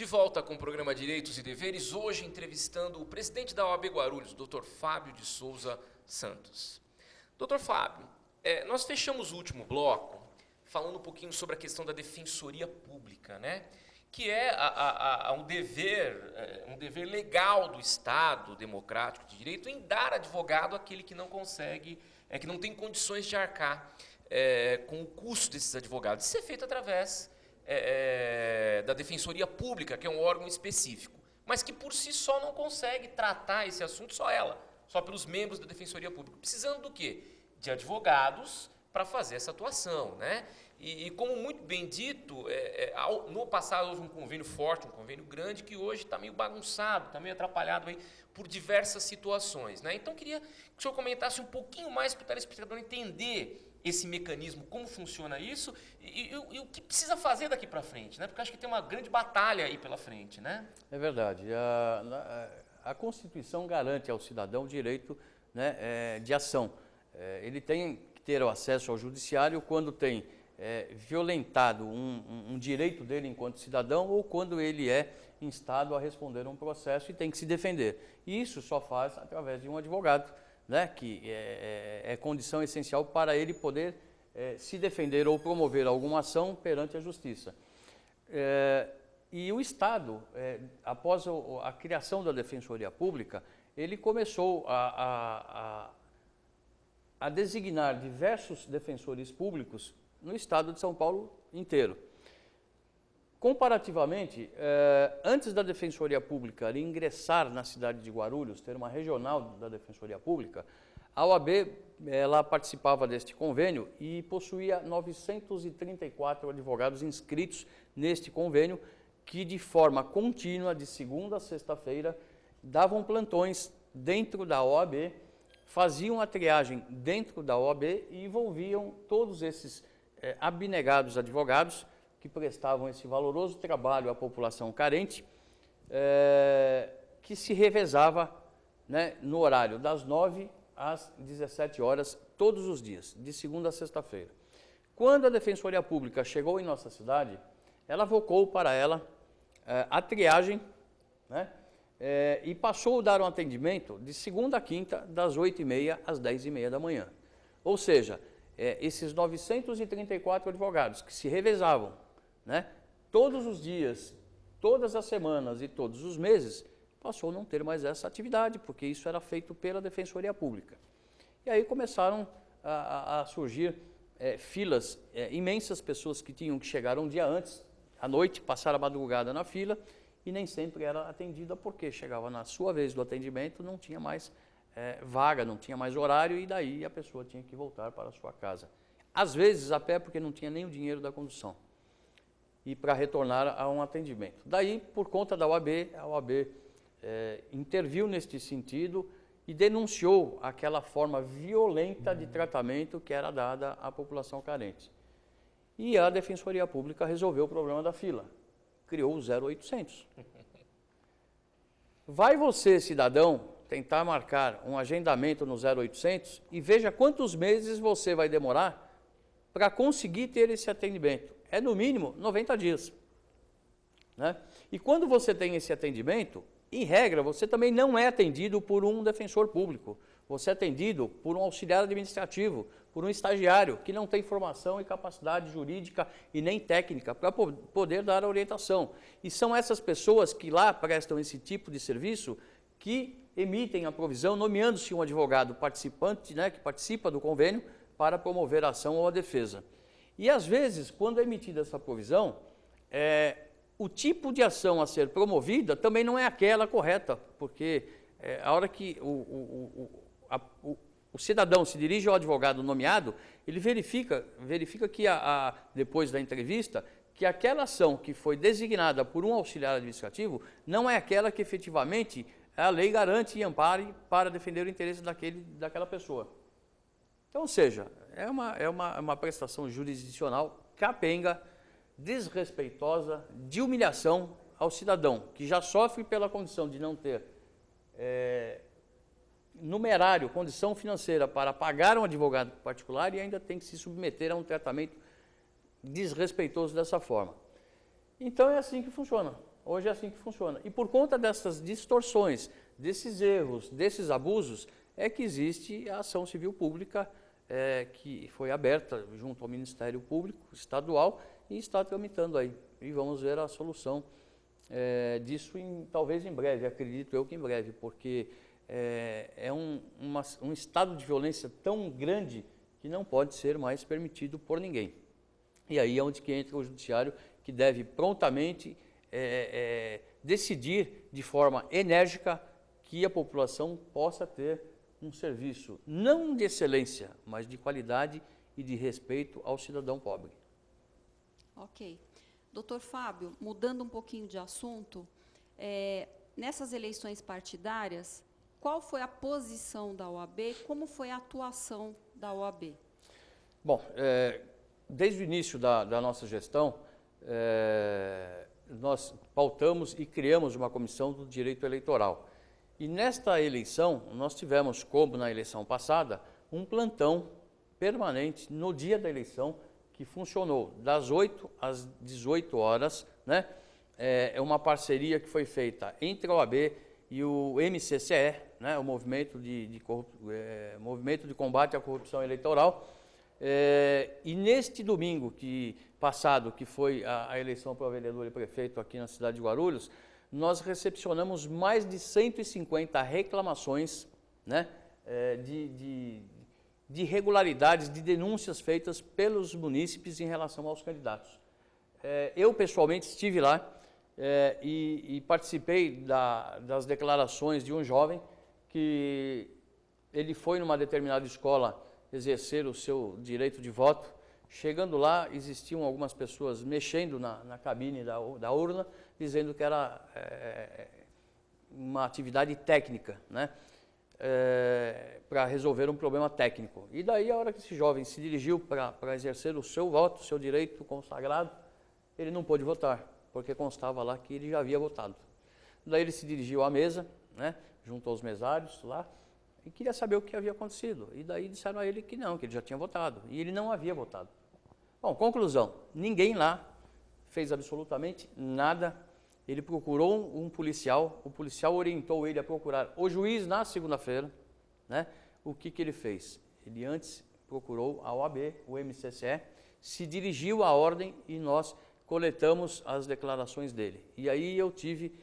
volta com o programa Direitos e Deveres, hoje entrevistando o presidente da OAB Guarulhos, Dr. Fábio de Souza Santos. Dr. Fábio, nós fechamos o último bloco falando um pouquinho sobre a questão da defensoria pública, né? Que é um dever legal do Estado democrático de direito em dar advogado àquele que não consegue, que não tem condições de arcar com o custo desses advogados. Isso é feito através da defensoria pública, que é um órgão específico, mas que por si só não consegue tratar esse assunto só pelos membros da defensoria pública. Precisando do quê? De advogados para fazer essa atuação, né? E como muito bem dito, no passado houve um convênio forte, um convênio grande, que hoje está meio bagunçado, está meio atrapalhado aí por diversas situações, né? Então, queria que o senhor comentasse um pouquinho mais para o telespectador entender esse mecanismo, como funciona isso e o que precisa fazer daqui para frente, né? Porque acho que tem uma grande batalha aí pela frente, né? É verdade. A Constituição garante ao cidadão o direito, né, de ação. Ele tem que ter o acesso ao judiciário quando tem violentado um direito dele enquanto cidadão ou quando ele é instado a responder um processo e tem que se defender. E isso só faz através de um advogado, né, que é condição essencial para ele poder se defender ou promover alguma ação perante a justiça. E o Estado, após a criação da Defensoria Pública, ele começou a designar diversos defensores públicos no estado de São Paulo inteiro. Comparativamente, antes da Defensoria Pública ingressar na cidade de Guarulhos, ter uma regional da Defensoria Pública, a OAB ela participava deste convênio e possuía 934 advogados inscritos neste convênio, que de forma contínua, de segunda a sexta-feira, davam plantões dentro da OAB, faziam a triagem dentro da OAB e envolviam todos esses abnegados advogados que prestavam esse valoroso trabalho à população carente, que se revezava, né, no horário das 9 às 17 horas, todos os dias, de segunda a sexta-feira. Quando a Defensoria Pública chegou em nossa cidade, ela avocou para ela a triagem, né, e passou a dar um atendimento de segunda a quinta, das 8h30 às 10h30 da manhã. Ou seja, esses 934 advogados que se revezavam, né, todos os dias, todas as semanas e todos os meses, passou a não ter mais essa atividade, porque isso era feito pela Defensoria Pública. E aí começaram a surgir filas, imensas pessoas que tinham que chegar um dia antes, à noite, passar a madrugada na fila, e nem sempre era atendida, porque chegava na sua vez do atendimento, não tinha mais vaga, não tinha mais horário, e daí a pessoa tinha que voltar para a sua casa. Às vezes a pé, porque não tinha nem o dinheiro da condução, e para retornar a um atendimento. Daí, por conta da OAB, a OAB interviu neste sentido e denunciou aquela forma violenta de tratamento que era dada à população carente. E a Defensoria Pública resolveu o problema da fila, criou o 0800. Vai você, cidadão, tentar marcar um agendamento no 0800 e veja quantos meses você vai demorar para conseguir ter esse atendimento. É no mínimo 90 dias. Né? E quando você tem esse atendimento, em regra, você também não é atendido por um defensor público. Você é atendido por um auxiliar administrativo, por um estagiário que não tem formação e capacidade jurídica e nem técnica para poder dar a orientação. E são essas pessoas que lá prestam esse tipo de serviço que emitem a provisão, nomeando-se um advogado participante, né, que participa do convênio, para promover a ação ou a defesa. E às vezes, quando é emitida essa provisão, o tipo de ação a ser promovida também não é aquela correta, porque a hora que o cidadão se dirige ao advogado nomeado, ele verifica que, depois da entrevista, que aquela ação que foi designada por um auxiliar administrativo não é aquela que efetivamente a lei garante e ampare para defender o interesse daquela pessoa. Então, ou seja, é uma prestação jurisdicional capenga, desrespeitosa, de humilhação ao cidadão, que já sofre pela condição de não ter numerário, condição financeira para pagar um advogado particular e ainda tem que se submeter a um tratamento desrespeitoso dessa forma. Então é assim que funciona. Hoje é assim que funciona. E por conta dessas distorções, desses erros, desses abusos, é que existe a ação civil pública que foi aberta junto ao Ministério Público Estadual e está tramitando aí. E vamos ver a solução disso talvez em breve, acredito eu que em breve, porque é um estado de violência tão grande que não pode ser mais permitido por ninguém. E aí é onde que entra o judiciário, que deve prontamente decidir de forma enérgica que a população possa ter um serviço não de excelência, mas de qualidade e de respeito ao cidadão pobre. Ok. Doutor Fábio, mudando um pouquinho de assunto, nessas eleições partidárias, qual foi a posição da OAB, como foi a atuação da OAB? Bom, desde o início da nossa gestão, nós pautamos e criamos uma comissão do direito eleitoral. E nesta eleição, nós tivemos, como na eleição passada, um plantão permanente no dia da eleição, que funcionou das 8 às 18 horas, né? É uma parceria que foi feita entre a OAB e o MCCE, né? O Movimento de Combate à Corrupção Eleitoral. E neste domingo passado, que foi a eleição para vereador e prefeito aqui na cidade de Guarulhos, nós recepcionamos mais de 150 reclamações, né? De irregularidades, de denúncias feitas pelos munícipes em relação aos candidatos. Eu, pessoalmente, estive lá e participei das declarações de um jovem que ele foi numa determinada escola exercer o seu direito de voto. Chegando lá, existiam algumas pessoas mexendo na cabine da urna, dizendo que era uma atividade técnica, né? Para resolver um problema técnico. E daí, a hora que esse jovem se dirigiu para exercer o seu voto, o seu direito consagrado, ele não pôde votar, porque constava lá que ele já havia votado. Daí ele se dirigiu à mesa, né, junto aos mesários lá, e queria saber o que havia acontecido. E daí disseram a ele que não, que ele já tinha votado, e ele não havia votado. Bom, conclusão, ninguém lá fez absolutamente nada. Ele procurou um policial, o policial orientou ele a procurar o juiz na segunda-feira, né? O que ele fez? Ele antes procurou a OAB, o MCCE, se dirigiu à ordem e nós coletamos as declarações dele. E aí eu tive,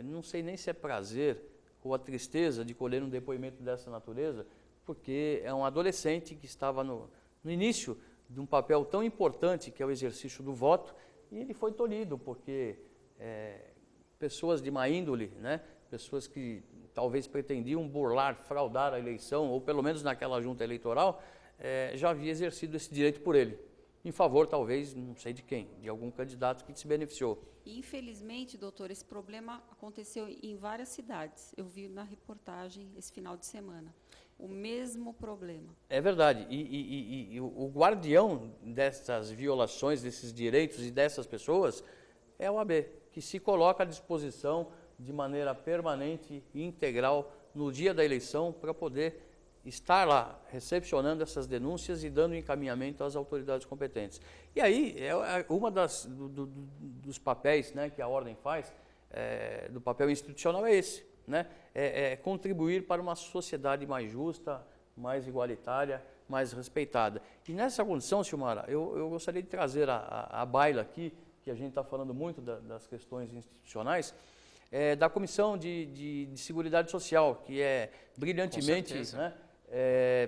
não sei nem se é prazer ou a tristeza de colher um depoimento dessa natureza, porque é um adolescente que estava no início de um papel tão importante que é o exercício do voto, e ele foi tolhido, porque pessoas de má índole, né, pessoas que talvez pretendiam burlar, fraudar a eleição, ou pelo menos naquela junta eleitoral, já havia exercido esse direito por ele, em favor, talvez, não sei de quem, de algum candidato que se beneficiou. Infelizmente, doutor, esse problema aconteceu em várias cidades. Eu vi na reportagem esse final de semana. O mesmo problema. É verdade. E o guardião dessas violações, desses direitos e dessas pessoas é a OAB, que se coloca à disposição de maneira permanente e integral no dia da eleição para poder estar lá recepcionando essas denúncias e dando encaminhamento às autoridades competentes. E aí, uma dos papéis, né, que a ordem faz, do papel institucional é esse, né? Contribuir para uma sociedade mais justa, mais igualitária, mais respeitada. E nessa condição, Silmara, eu gostaria de trazer à baila aqui, que a gente está falando muito das questões institucionais, da Comissão de Seguridade Social, que é brilhantemente, né,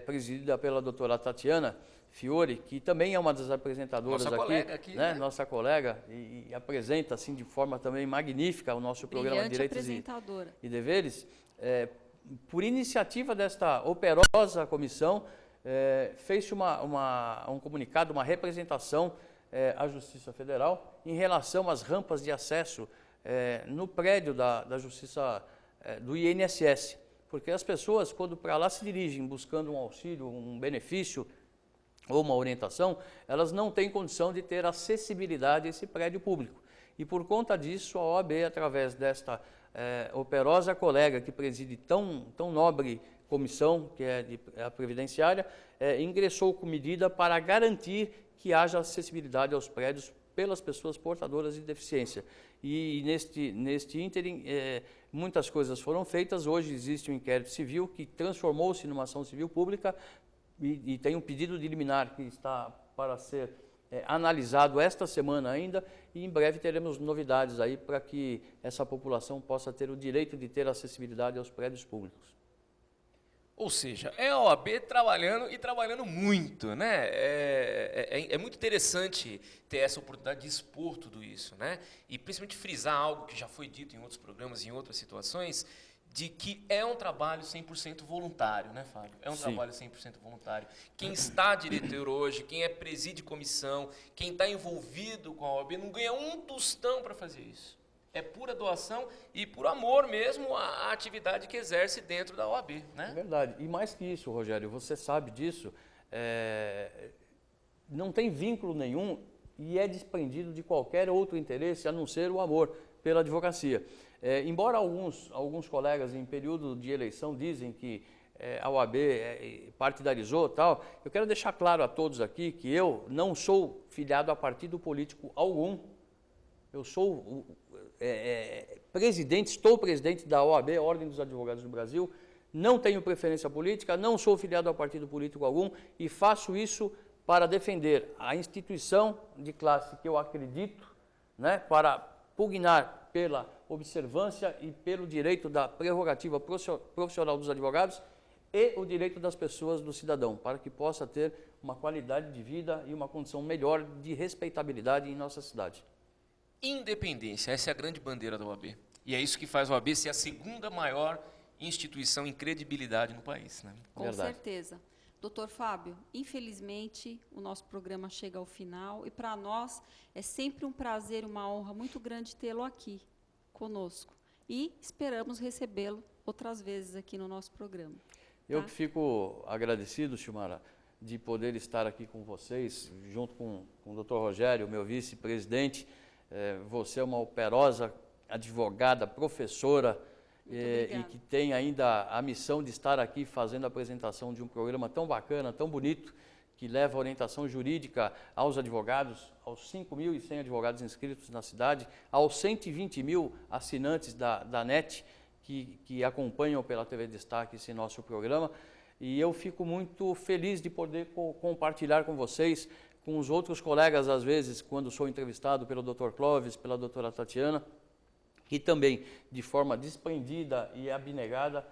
presidida pela doutora Tatiana Fiore, que também é uma das apresentadoras aqui, né, nossa colega, e apresenta assim de forma também magnífica o nosso programa Direitos e Deveres. Por iniciativa desta operosa comissão, fez-se um comunicado, uma representação à Justiça Federal em relação às rampas de acesso no prédio da Justiça do INSS, porque as pessoas, quando para lá se dirigem buscando um auxílio, um benefício ou uma orientação, elas não têm condição de ter acessibilidade a esse prédio público. E por conta disso, a OAB, através desta operosa colega que preside tão nobre comissão, que é a previdenciária, ingressou com medida para garantir que haja acessibilidade aos prédios pelas pessoas portadoras de deficiência. E neste ínterim, muitas coisas foram feitas. Hoje existe um inquérito civil que transformou-se numa ação civil pública e tem um pedido de liminar que está para ser analisado esta semana ainda, e em breve teremos novidades aí para que essa população possa ter o direito de ter acessibilidade aos prédios públicos. Ou seja, é a OAB trabalhando e trabalhando muito, né? É muito interessante ter essa oportunidade de expor tudo isso, né? E principalmente frisar algo que já foi dito em outros programas, em outras situações, de que é um trabalho 100% voluntário, né, Fábio? É um Sim. trabalho 100% voluntário. Quem está diretor hoje, quem preside comissão, quem está envolvido com a OAB, não ganha um tostão para fazer isso. É pura doação e por amor mesmo à atividade que exerce dentro da OAB, né? É verdade. E mais que isso, Rogério, você sabe disso, não tem vínculo nenhum e é desprendido de qualquer outro interesse a não ser o amor pela advocacia. Embora alguns colegas em período de eleição dizem que a OAB partidarizou e tal, eu quero deixar claro a todos aqui que eu não sou filiado a partido político algum. Eu sou estou presidente da OAB, Ordem dos Advogados do Brasil, não tenho preferência política, não sou filiado a partido político algum e faço isso para defender a instituição de classe que eu acredito, né, para pugnar pela observância e pelo direito da prerrogativa profissional dos advogados e o direito das pessoas, do cidadão, para que possa ter uma qualidade de vida e uma condição melhor de respeitabilidade em nossa cidade. Independência, essa é a grande bandeira da OAB. E é isso que faz a OAB ser a segunda maior instituição em credibilidade no país, né? Com Verdade. certeza. Doutor Fábio, infelizmente o nosso programa chega ao final e para nós é sempre um prazer, uma honra muito grande tê-lo aqui conosco. E esperamos recebê-lo outras vezes aqui no nosso programa. Eu que fico agradecido, Silmara, de poder estar aqui com vocês, junto com o Dr. Rogério, meu vice-presidente. Você é uma operosa advogada, professora, e que tem ainda a missão de estar aqui fazendo a apresentação de um programa tão bacana, tão bonito, que leva orientação jurídica aos advogados, aos 5.100 advogados inscritos na cidade, aos 120 mil assinantes da NET, que acompanham pela TV Destaque esse nosso programa. E eu fico muito feliz de poder compartilhar com vocês, com os outros colegas, às vezes, quando sou entrevistado pelo Dr. Clóvis, pela doutora Tatiana, que também, de forma desprendida e abnegada,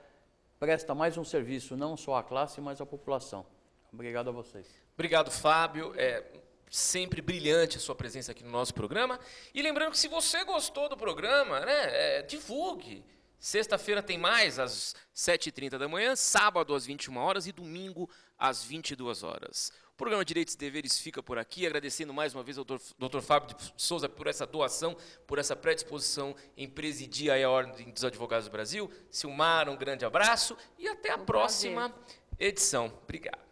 presta mais um serviço, não só à classe, mas à população. Obrigado a vocês. Obrigado, Fábio. É sempre brilhante a sua presença aqui no nosso programa. E lembrando que se você gostou do programa, né, divulgue. Sexta-feira tem mais, às 7h30 da manhã, sábado às 21 horas e domingo às 22 horas. O programa Direitos e Deveres fica por aqui, agradecendo mais uma vez ao Dr. Fábio de Souza por essa doação, por essa predisposição em presidir a Ordem dos Advogados do Brasil. Silmara, um grande abraço e até a próxima edição. Obrigado.